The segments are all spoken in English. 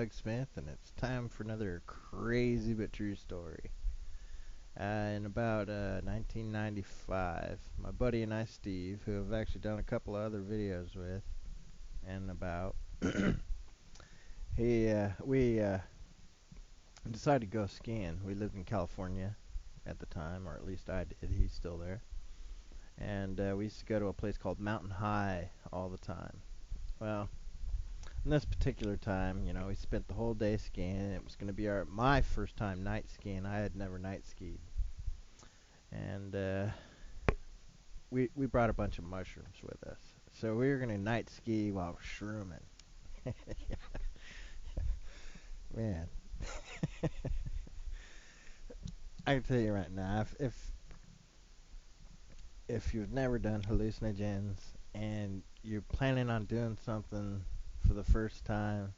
Doug Smith, and it's time for another crazy but true story. In about 1995, my buddy and I, Steve, who I've actually done a couple of other videos with, and about, we decided to go skiing. We lived in California at the time, or at least I did. He's still there, and we used to go to a place called Mountain High all the time. Well, in this particular time, we spent the whole day skiing. It was going to be my first time night skiing. I had never night skied, and we brought a bunch of mushrooms with us. So we were going to night ski while shrooming. Man, I can tell you right now, if you've never done hallucinogens and you're planning on doing something for the first time,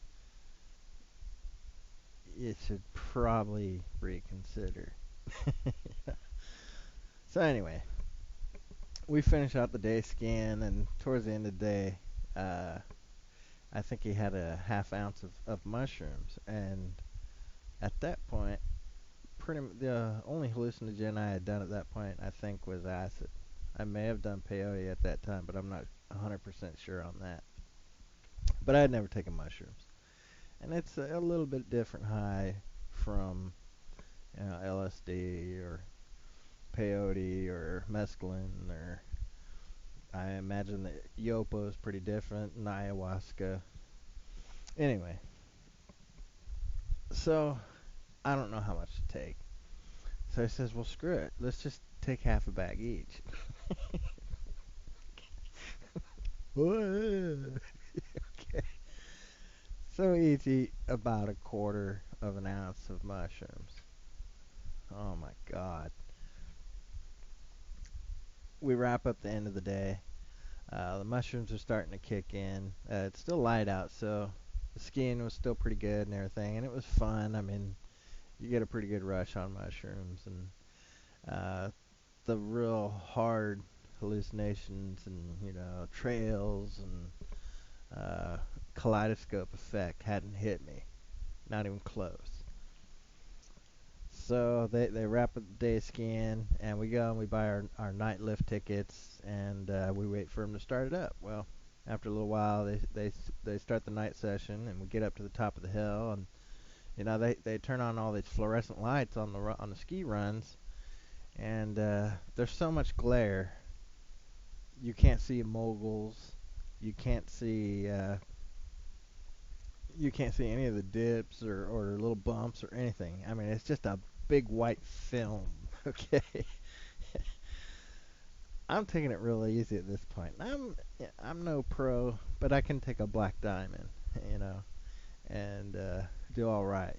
you should probably reconsider. So anyway, we finished out the day skiing, and towards the end of the day, uh, I think he had a half ounce of mushrooms, and at that point, the only hallucinogen I had done at that point, I think, was acid. I may have done peyote at that time, but I'm not 100% sure on that. But I had never taken mushrooms, and it's a little bit different high from LSD or peyote or mescaline, or I imagine that yopo is pretty different, and ayahuasca. Anyway, so I don't know how much to take. So he says, well, screw it. Let's just take half a bag each. Okay. So we each eat about a quarter of an ounce of mushrooms. Oh my God. We wrap up the end of the day. The mushrooms are starting to kick in. It's still light out, so the skiing was still pretty good and everything, and it was fun. I mean, you get a pretty good rush on mushrooms, and the real hard hallucinations and trails and kaleidoscope effect hadn't hit me, not even close. So they wrap up the day skiing, and we go and we buy our night lift tickets, and we wait for them to start it up. Well, after a little while, they start the night session, and we get up to the top of the hill, and they turn on all these fluorescent lights on the ski runs, and there's so much glare, you can't see moguls, you can't see any of the dips or little bumps or anything. I mean, it's just a big white film. Okay, I'm taking it real easy at this point. I'm no pro, but I can take a black diamond, you know, and do all right.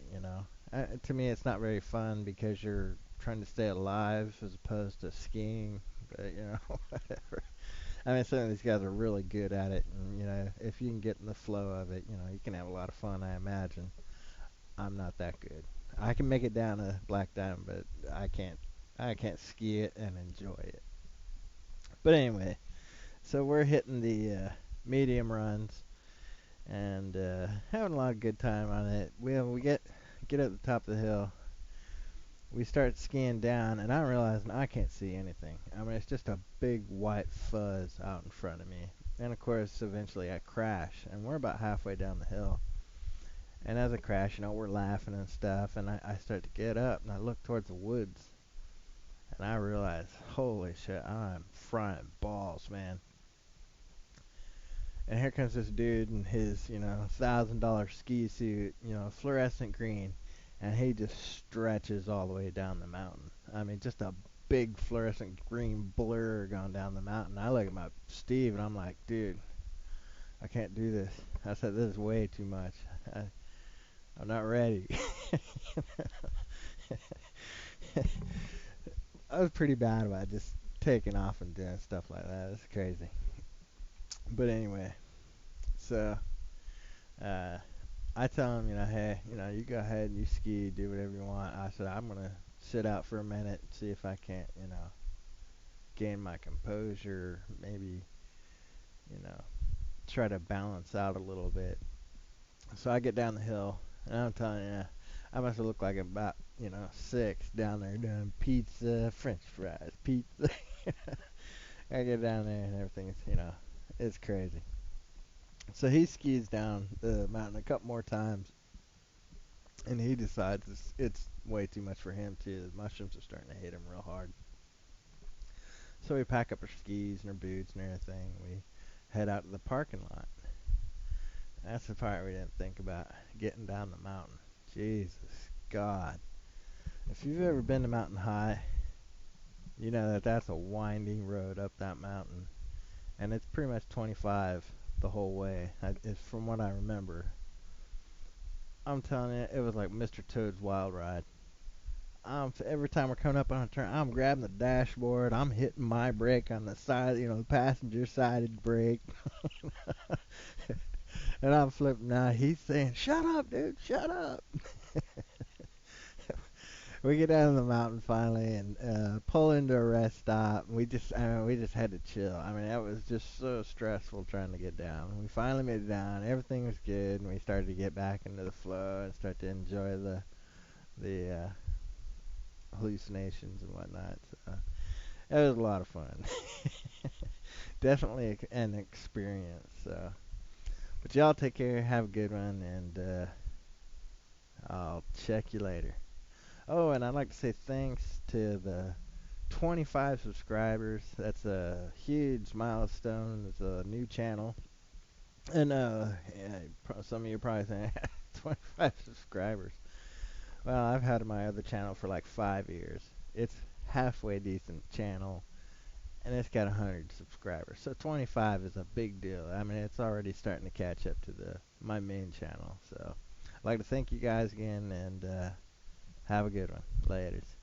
To me, it's not very fun because you're trying to stay alive as opposed to skiing. But whatever. I mean, some of these guys are really good at it, and if you can get in the flow of it, you can have a lot of fun. I imagine. I'm not that good. I can make it down a black diamond, but I can't. I can't ski it and enjoy it. But anyway, so we're hitting the medium runs and having a lot of good time on it. We get at the top of the hill. We start skiing down, and I'm realizing I can't see anything. I mean, it's just a big white fuzz out in front of me. And of course, eventually I crash, and we're about halfway down the hill. And as I crash, we're laughing and stuff, and I start to get up, and I look towards the woods, and I realize, holy shit, I'm frying balls, man. And here comes this dude in his, $1,000 ski suit, fluorescent green, and he just stretches all the way down the mountain. I mean, just a big fluorescent green blur going down the mountain. I look at my Steve, and I'm like, dude, I can't do this. I said, this is way too much. I'm not ready. I was pretty bad about just taking off and doing stuff like that. It's crazy. But anyway, so uh, I tell him, hey, you go ahead and you ski, do whatever you want. I said, I'm going to sit out for a minute and see if I can't, gain my composure, maybe, you know, try to balance out a little bit. So I get down the hill, And I'm telling you, I must have looked like about, 6 down there doing pizza, french fries, pizza. I get down there and everything's, it's crazy. So he skis down the mountain a couple more times, and he decides it's way too much for him, too. The mushrooms are starting to hit him real hard. So we pack up our skis and our boots and everything. We head out to the parking lot. That's the part we didn't think about, getting down the mountain. Jesus God. If you've ever been to Mountain High, you know that that's a winding road up that mountain. And it's pretty much 25 the whole way. It's from what I remember. I'm telling you, it was like Mr. Toad's Wild Ride. Every time we're coming up on a turn, I'm grabbing the dashboard. I'm hitting my brake on the side, the passenger sided brake. And I'm flipping out. He's saying, "Shut up, dude, shut up." We get down the mountain finally and pull into a rest stop. We just had to chill. I mean, that was just so stressful trying to get down. We finally made it down. Everything was good, and we started to get back into the flow and start to enjoy the hallucinations and whatnot. So it was a lot of fun. Definitely an experience. So, but y'all take care. Have a good one, and I'll check you later. Oh, and I'd like to say thanks to the 25 subscribers. That's a huge milestone. It's a new channel. And yeah, some of you are probably saying 25 subscribers. Well, I've had my other channel for like 5 years. It's halfway decent channel, and it's got 100 subscribers. So 25 is a big deal. I mean, it's already starting to catch up to the my main channel. So I'd like to thank you guys again, and have a good one. Laters.